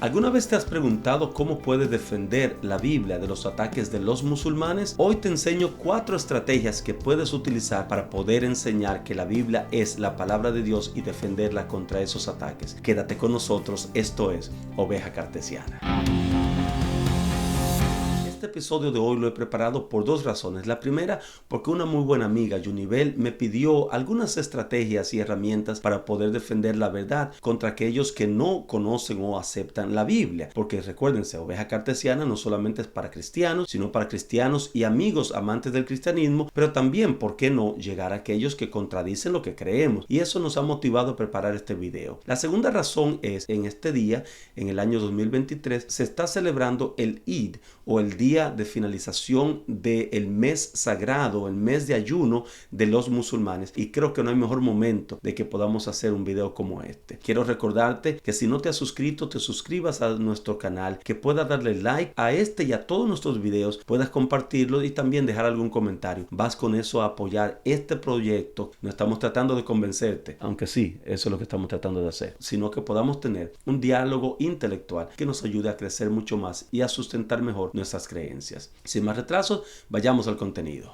¿Alguna vez te has preguntado cómo puedes defender la Biblia de los ataques de los musulmanes? Hoy te enseño 4 estrategias que puedes utilizar para poder enseñar que la Biblia es la palabra de Dios y defenderla contra esos ataques. Quédate con nosotros, esto es Oveja Cartesiana. Este episodio de hoy lo he preparado por 2 razones. La primera, porque una muy buena amiga, Yunivel, me pidió algunas estrategias y herramientas para poder defender la verdad contra aquellos que no conocen o aceptan la Biblia. Porque recuérdense, Oveja Cartesiana no solamente es para cristianos, sino para cristianos y amigos amantes del cristianismo, pero también, ¿por qué no?, llegar a aquellos que contradicen lo que creemos. Y eso nos ha motivado a preparar este video. La segunda razón es, en este día, en el año 2023, se está celebrando el Eid, o el día de finalización del mes sagrado, el mes de ayuno de los musulmanes, y creo que no hay mejor momento de que podamos hacer un video como este. Quiero recordarte que si no te has suscrito, te suscribas a nuestro canal, que puedas darle like a este y a todos nuestros videos, puedas compartirlo y también dejar algún comentario. Vas con eso a apoyar este proyecto. No estamos tratando de convencerte, aunque sí, eso es lo que estamos tratando de hacer, sino que podamos tener un diálogo intelectual que nos ayude a crecer mucho más y a sustentar mejor nuestras creencias. Sin más retrasos, vayamos al contenido.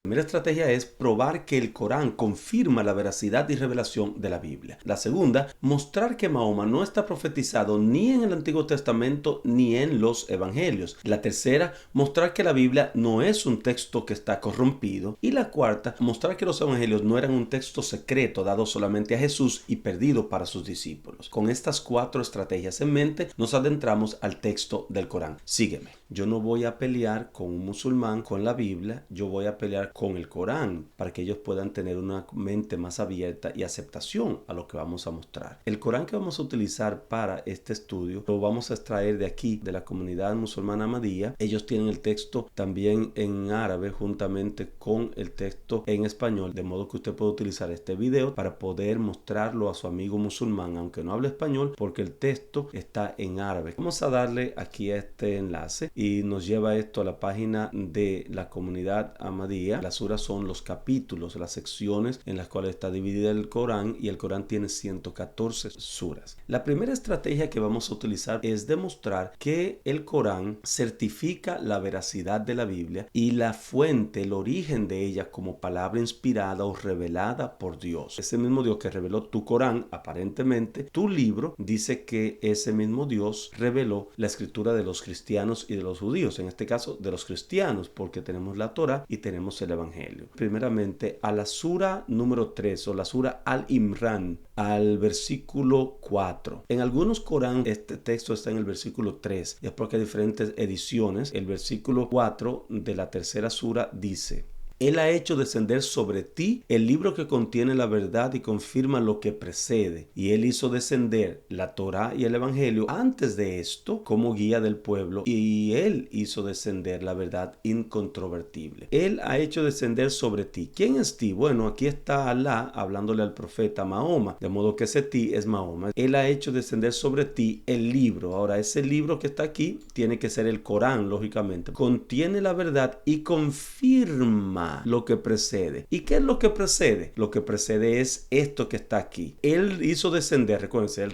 La primera estrategia es probar que el Corán confirma la veracidad y revelación de la Biblia. La segunda, mostrar que Mahoma no está profetizado ni en el Antiguo Testamento ni en los Evangelios. La tercera, mostrar que la Biblia no es un texto que está corrompido. Y la cuarta, mostrar que los Evangelios no eran un texto secreto dado solamente a Jesús y perdido para sus discípulos. Con estas 4 estrategias en mente, nos adentramos al texto del Corán. Sígueme. Yo no voy a pelear con un musulmán con la Biblia, yo voy a pelear con el Corán para que ellos puedan tener una mente más abierta y aceptación a lo que vamos a mostrar. El Corán que vamos a utilizar para este estudio lo vamos a extraer de aquí, de la comunidad musulmana Ahmadía. Ellos tienen el texto también en árabe juntamente con el texto en español, de modo que usted puede utilizar este video para poder mostrarlo a su amigo musulmán, aunque no hable español, porque el texto está en árabe. Vamos a darle aquí a este enlace y nos lleva esto a la página de la comunidad Ahmadía. Las suras son los capítulos, las secciones en las cuales está dividida el Corán, y el Corán tiene 114 suras. La primera estrategia que vamos a utilizar es demostrar que el Corán certifica la veracidad de la Biblia y la fuente, el origen de ella como palabra inspirada o revelada por Dios. Ese mismo Dios que reveló tu Corán, aparentemente, tu libro, dice que ese mismo Dios reveló la escritura de los cristianos y de los judíos, en este caso de los cristianos, porque tenemos la Torá y tenemos el Evangelio. Primeramente, a la sura número 3 o la sura Al-Imran, al versículo 4. En algunos Corán este texto está en el versículo 3, y es porque hay diferentes ediciones. El versículo 4 de la tercera sura dice: Él ha hecho descender sobre ti el libro que contiene la verdad y confirma lo que precede. Y Él hizo descender la Torá y el Evangelio antes de esto como guía del pueblo. Y Él hizo descender la verdad incontrovertible. Él ha hecho descender sobre ti. ¿Quién es ti? Bueno, aquí está Alá hablándole al profeta Mahoma. De modo que ese ti es Mahoma. Él ha hecho descender sobre ti el libro. Ahora, ese libro que está aquí tiene que ser el Corán, lógicamente. Contiene la verdad y confirma lo que precede. ¿Y qué es lo que precede? Lo que precede es esto que está aquí. Él hizo descender, recuérdense, Él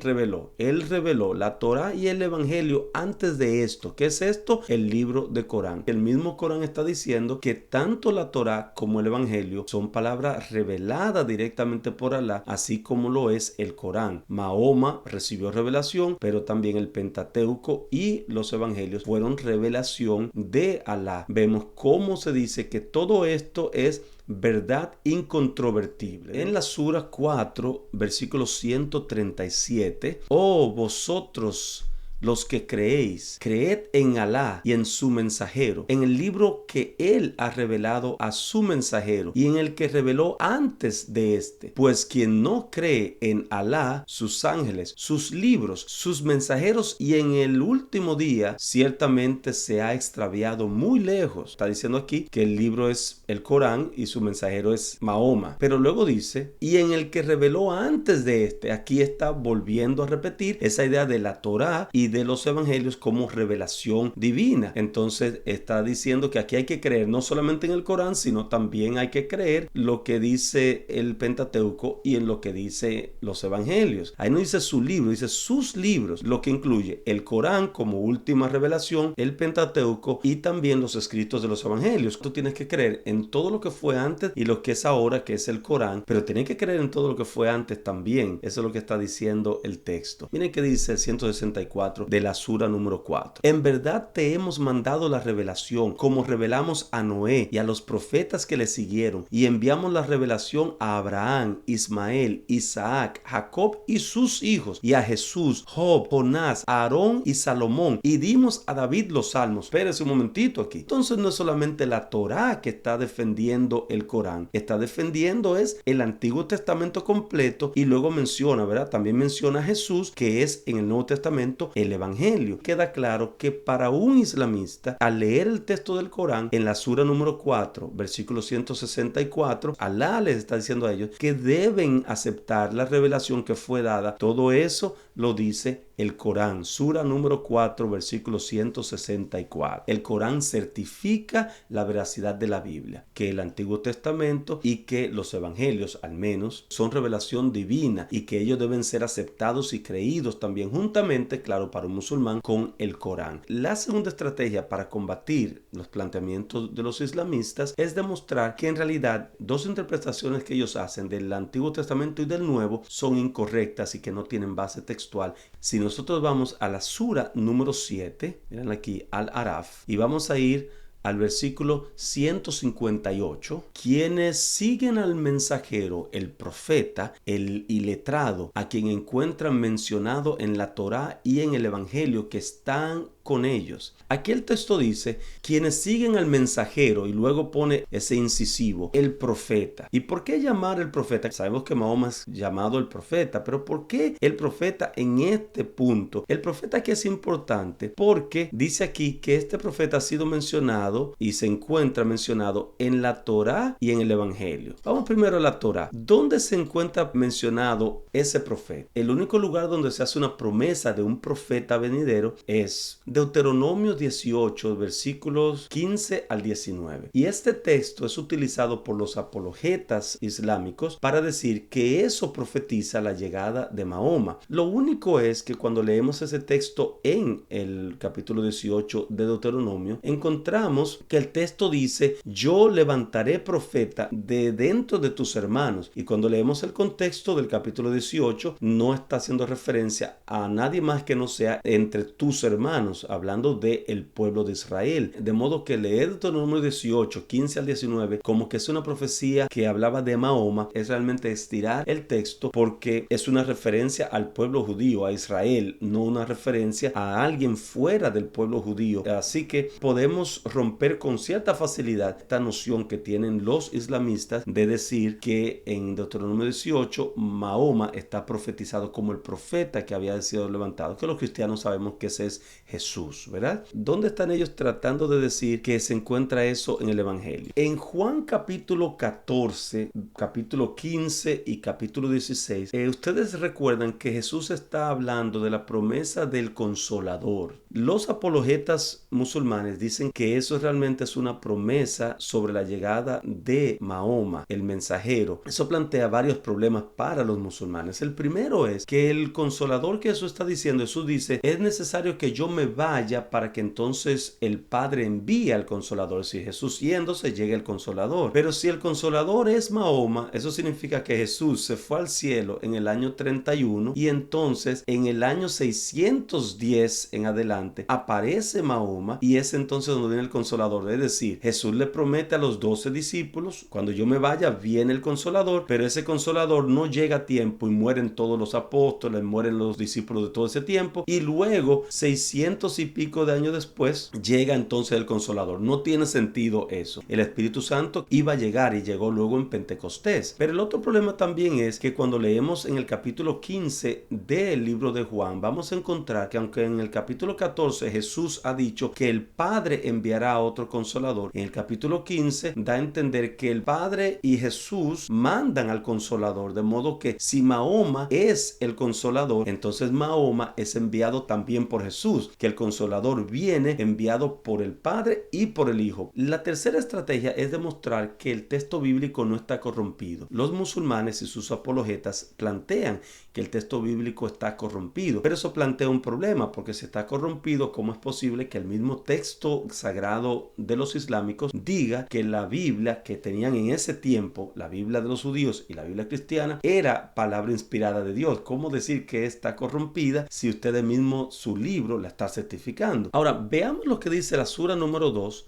reveló la Torá y el Evangelio antes de esto. ¿Qué es esto? El libro de Corán. El mismo Corán está diciendo que tanto la Torá como el Evangelio son palabras reveladas directamente por Alá, así como lo es el Corán. Mahoma recibió revelación, pero también el Pentateuco y los Evangelios fueron revelación de Alá. Vemos cómo se dice que todo esto es verdad incontrovertible. En la sura 4, versículo 137, oh vosotros los que creéis, creed en Alá y en su mensajero, en el libro que Él ha revelado a su mensajero y en el que reveló antes de este. Pues quien no cree en Alá, sus ángeles, sus libros, sus mensajeros y en el último día, ciertamente se ha extraviado muy lejos. Está diciendo aquí que el libro es el Corán y su mensajero es Mahoma. Pero luego dice, y en el que reveló antes de este. Aquí está volviendo a repetir esa idea de la Torá y de los evangelios como revelación divina. Entonces está diciendo que aquí hay que creer no solamente en el Corán, sino también hay que creer lo que dice el Pentateuco y en lo que dice los evangelios. Ahí no dice su libro, dice sus libros, lo que incluye el Corán como última revelación, el Pentateuco y también los escritos de los evangelios. Tú tienes que creer en todo lo que fue antes y lo que es ahora, que es el Corán, pero tienes que creer en todo lo que fue antes también. Eso es lo que está diciendo el texto. Miren qué dice el 164 de la sura número 4. En verdad te hemos mandado la revelación, como revelamos a Noé y a los profetas que le siguieron, y enviamos la revelación a Abraham, Ismael, Isaac, Jacob y sus hijos, y a Jesús, Job, Jonás, Aarón y Salomón, y dimos a David los salmos. Espérese un momentito aquí. Entonces no es solamente la Torá que está defendiendo el Corán, está defendiendo es el Antiguo Testamento completo, y luego menciona, ¿verdad? También menciona a Jesús, que es en el Nuevo Testamento el Evangelio. Queda claro que para un islamista, al leer el texto del Corán en la sura número 4, versículo 164, Alá les está diciendo a ellos que deben aceptar la revelación que fue dada. Todo eso lo dice el Corán, sura número 4, versículo 164. El Corán certifica la veracidad de la Biblia, que el Antiguo Testamento y que los evangelios, al menos, son revelación divina y que ellos deben ser aceptados y creídos también juntamente, claro, para un musulmán, con el Corán. La segunda estrategia para combatir los planteamientos de los islamistas es demostrar que en realidad dos interpretaciones que ellos hacen del Antiguo Testamento y del Nuevo son incorrectas y que no tienen base textual. Si nosotros vamos a la sura número 7, miren aquí, Al-Araf, y vamos a ir al versículo 158, quienes siguen al mensajero, el profeta, el iletrado, a quien encuentran mencionado en la Torá y en el Evangelio que están con ellos. Aquí el texto dice quienes siguen al mensajero y luego pone ese incisivo, el profeta. ¿Y por qué llamar el profeta? Sabemos que Mahoma es llamado el profeta, pero ¿por qué el profeta en este punto? El profeta aquí es importante porque dice aquí que este profeta ha sido mencionado y se encuentra mencionado en la Torá y en el Evangelio. Vamos primero a la Torá. ¿Dónde se encuentra mencionado ese profeta? El único lugar donde se hace una promesa de un profeta venidero es Deuteronomio 18, versículos 15 al 19. Y este texto es utilizado por los apologetas islámicos para decir que eso profetiza la llegada de Mahoma. Lo único es que cuando leemos ese texto en el capítulo 18 de Deuteronomio, encontramos que el texto dice, yo levantaré profeta de dentro de tus hermanos. Y cuando leemos el contexto del capítulo 18, no está haciendo referencia a nadie más que no sea entre tus hermanos, hablando del pueblo de Israel. De modo que leer Deuteronomio 18, 15 al 19, como que es una profecía que hablaba de Mahoma, es realmente estirar el texto porque es una referencia al pueblo judío, a Israel, no una referencia a alguien fuera del pueblo judío. Así que podemos romper con cierta facilidad esta noción que tienen los islamistas de decir que en Deuteronomio 18 Mahoma está profetizado como el profeta que había sido levantado, que los cristianos sabemos que ese es Jesús, ¿verdad? ¿Dónde están ellos tratando de decir que se encuentra eso en el Evangelio? En Juan capítulo 14, capítulo 15 y capítulo 16, ustedes recuerdan que Jesús está hablando de la promesa del Consolador. Los apologetas musulmanes dicen que eso realmente es una promesa sobre la llegada de Mahoma, el mensajero. Eso plantea varios problemas para los musulmanes. El primero es que el Consolador que Jesús está diciendo, Jesús dice, es necesario que yo me vaya para que entonces el Padre envíe al Consolador. Si Jesús yéndose, llega el Consolador. Pero si el Consolador es Mahoma, eso significa que Jesús se fue al cielo en el año 31 y entonces en el año 610 en adelante aparece Mahoma y es entonces donde viene el Consolador. Es decir, Jesús le promete a los 12 discípulos, cuando yo me vaya viene el Consolador, pero ese Consolador no llega a tiempo y mueren todos los apóstoles, mueren los discípulos de todo ese tiempo y luego 600 300 y pico de años después llega entonces el Consolador. No tiene sentido eso. El Espíritu Santo iba a llegar y llegó luego en Pentecostés. Pero el otro problema también es que cuando leemos en el capítulo 15 del libro de Juan, vamos a encontrar que aunque en el capítulo 14 Jesús ha dicho que el Padre enviará a otro Consolador, en el capítulo 15 da a entender que el Padre y Jesús mandan al Consolador, de modo que si Mahoma es el Consolador, entonces Mahoma es enviado también por Jesús, que el Consolador viene enviado por el Padre y por el Hijo. La tercera estrategia es demostrar que el texto bíblico no está corrompido. Los musulmanes y sus apologetas plantean que el texto bíblico está corrompido, pero eso plantea un problema, porque si está corrompido, ¿cómo es posible que el mismo texto sagrado de los islámicos diga que la Biblia que tenían en ese tiempo, la Biblia de los judíos y la Biblia cristiana, era palabra inspirada de Dios? ¿Cómo decir que está corrompida si ustedes mismos su libro la está certificando? Ahora, veamos lo que dice la sura número 2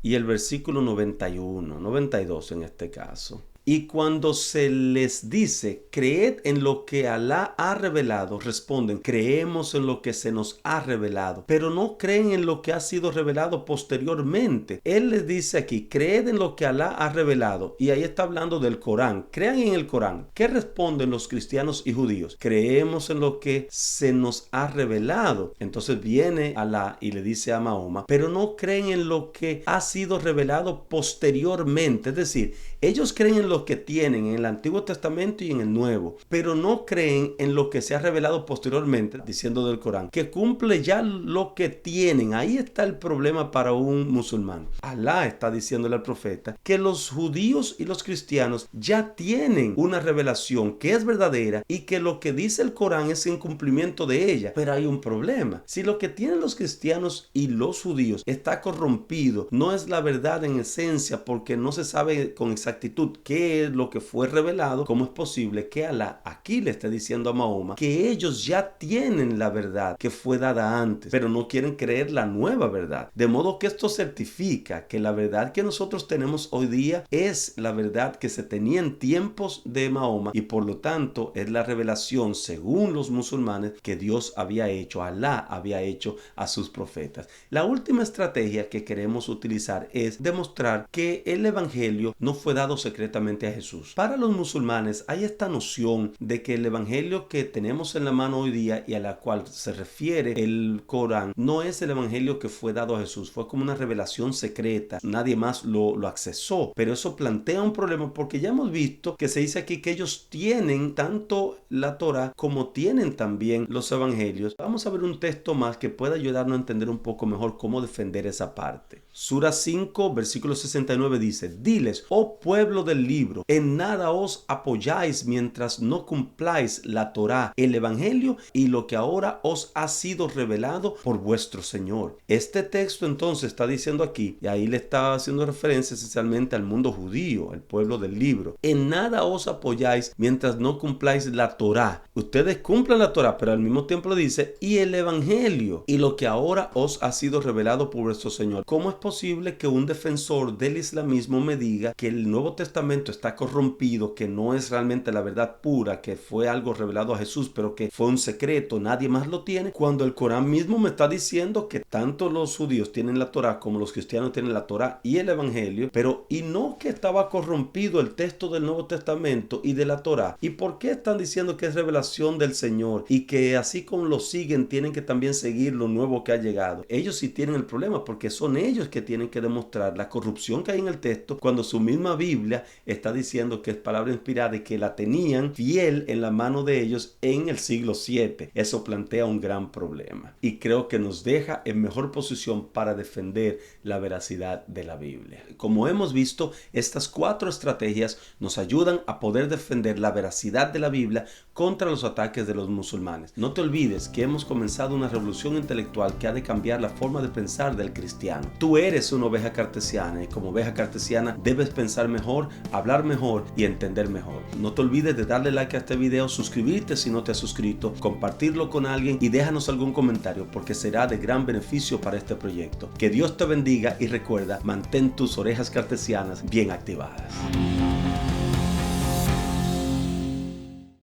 y el versículo 92 en este caso. Y cuando se les dice, creed en lo que Alá ha revelado, responden, creemos en lo que se nos ha revelado, pero no creen en lo que ha sido revelado posteriormente. Él les dice aquí, creed en lo que Alá ha revelado, y ahí está hablando del Corán. Crean en el Corán. ¿Qué responden los cristianos y judíos? Creemos en lo que se nos ha revelado. Entonces viene Alá y le dice a Mahoma, pero no creen en lo que ha sido revelado posteriormente. Es decir, ellos creen en lo que tienen en el Antiguo Testamento y en el Nuevo, pero no creen en lo que se ha revelado posteriormente, diciendo del Corán, que cumple ya lo que tienen. Ahí está el problema para un musulmán. Alá está diciéndole al profeta que los judíos y los cristianos ya tienen una revelación que es verdadera y que lo que dice el Corán es en cumplimiento de ella. Pero hay un problema. Si lo que tienen los cristianos y los judíos está corrompido, no es la verdad en esencia, porque no se sabe con exactitud qué es lo que fue revelado, ¿cómo es posible que Alá aquí le esté diciendo a Mahoma que ellos ya tienen la verdad que fue dada antes, pero no quieren creer la nueva verdad? De modo que esto certifica que la verdad que nosotros tenemos hoy día es la verdad que se tenía en tiempos de Mahoma, y por lo tanto es la revelación según los musulmanes que Dios había hecho, Alá había hecho a sus profetas. La última estrategia que queremos utilizar es demostrar que el evangelio no fue dado secretamente a Jesús. Para los musulmanes hay esta noción de que el evangelio que tenemos en la mano hoy día y a la cual se refiere el Corán no es el evangelio que fue dado a Jesús, fue como una revelación secreta, nadie más lo accesó. Pero eso plantea un problema, porque ya hemos visto que se dice aquí que ellos tienen tanto la Torá como tienen también los evangelios. Vamos a ver un texto más que pueda ayudarnos a entender un poco mejor cómo defender esa parte. Sura 5, versículo 69 dice, diles, oh pueblo del libro, en nada os apoyáis mientras no cumpláis la Torá, el evangelio y lo que ahora os ha sido revelado por vuestro Señor. Este texto entonces está diciendo aquí, y ahí le está haciendo referencia esencialmente al mundo judío, el pueblo del libro. En nada os apoyáis mientras no cumpláis la Torá. Ustedes cumplen la Torá, pero al mismo tiempo le dice, y el evangelio y lo que ahora os ha sido revelado por vuestro Señor. ¿Cómo es posible que un defensor del islamismo me diga que el Nuevo Testamento está corrompido, que no es realmente la verdad pura, que fue algo revelado a Jesús, pero que fue un secreto, nadie más lo tiene, cuando el Corán mismo me está diciendo que tanto los judíos tienen la Torá como los cristianos tienen la Torá y el evangelio, pero y no que estaba corrompido el texto del Nuevo Testamento y de la Torá? ¿Y por qué están diciendo que es revelación del Señor y que así como lo siguen tienen que también seguir lo nuevo que ha llegado? Ellos sí tienen el problema, porque son ellos que tienen que demostrar la corrupción que hay en el texto, cuando su misma Biblia está diciendo que es palabra inspirada y que la tenían fiel en la mano de ellos en el siglo VII. Eso plantea un gran problema y creo que nos deja en mejor posición para defender la veracidad de la Biblia. Como hemos visto, estas 4 estrategias nos ayudan a poder defender la veracidad de la Biblia contra los ataques de los musulmanes. No te olvides que hemos comenzado una revolución intelectual que ha de cambiar la forma de pensar del cristiano. Tú eres una oveja cartesiana y como oveja cartesiana debes pensar mejor, hablar mejor y entender mejor. No te olvides de darle like a este video, suscribirte si no te has suscrito, compartirlo con alguien y déjanos algún comentario, porque será de gran beneficio para este proyecto. Que Dios te bendiga y recuerda, mantén tus orejas cartesianas bien activadas.